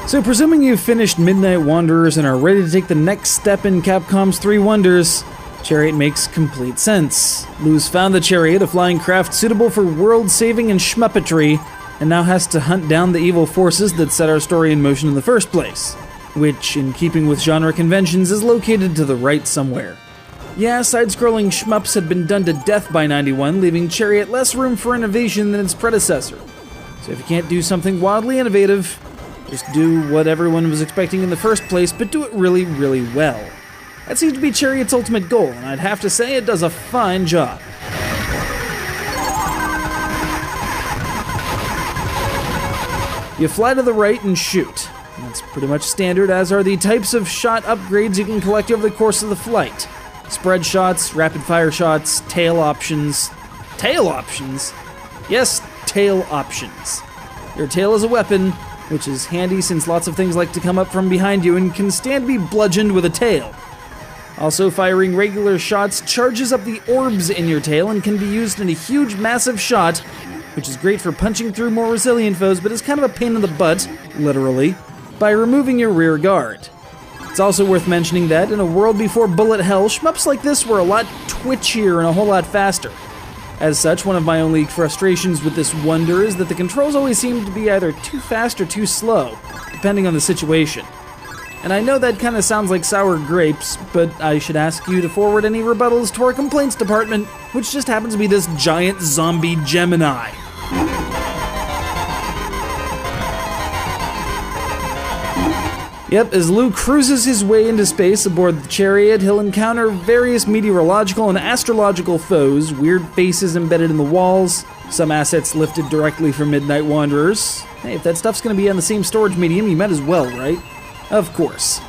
So presuming you've finished Midnight Wanderers and are ready to take the next step in Capcom's Three Wonders, Chariot makes complete sense. Lou's found the Chariot, a flying craft suitable for world-saving and schmuppetry, and now has to hunt down the evil forces that set our story in motion in the first place, which, in keeping with genre conventions, is located to the right somewhere. Yeah, side-scrolling shmups had been done to death by 91, leaving Chariot less room for innovation than its predecessor. So if you can't do something wildly innovative, just do what everyone was expecting in the first place, but do it really, really well. That seems to be Chariot's ultimate goal, and I'd have to say it does a fine job. You fly to the right and shoot. That's pretty much standard, as are the types of shot upgrades you can collect over the course of the flight. Spread shots, rapid fire shots, tail options. Tail options? Yes, tail options. Your tail is a weapon, which is handy since lots of things like to come up from behind you and can stand to be bludgeoned with a tail. Also, firing regular shots charges up the orbs in your tail and can be used in a huge, massive shot, which is great for punching through more resilient foes, but is kind of a pain in the butt, literally, by removing your rear guard. It's also worth mentioning that, in a world before bullet hell, shmups like this were a lot twitchier and a whole lot faster. As such, one of my only frustrations with this wonder is that the controls always seem to be either too fast or too slow, depending on the situation. And I know that kind of sounds like sour grapes, but I should ask you to forward any rebuttals to our complaints department, which just happens to be this giant zombie Gemini. Yep, as Lou cruises his way into space aboard the Chariot, he'll encounter various meteorological and astrological foes, weird faces embedded in the walls, some assets lifted directly from Midnight Wanderers. Hey, if that stuff's gonna be on the same storage medium, you might as well, right? Of course.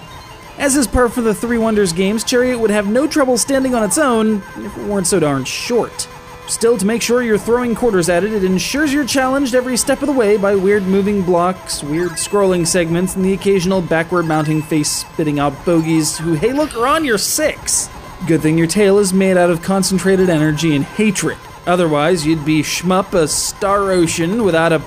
As is par for the Three Wonders games, Chariot would have no trouble standing on its own if it weren't so darn short. Still, to make sure you're throwing quarters at it, it ensures you're challenged every step of the way by weird moving blocks, weird scrolling segments, and the occasional backward-mounting face-spitting out bogeys who, hey look, are on your 6! Good thing your tail is made out of concentrated energy and hatred. Otherwise, you'd be shmup a star ocean without a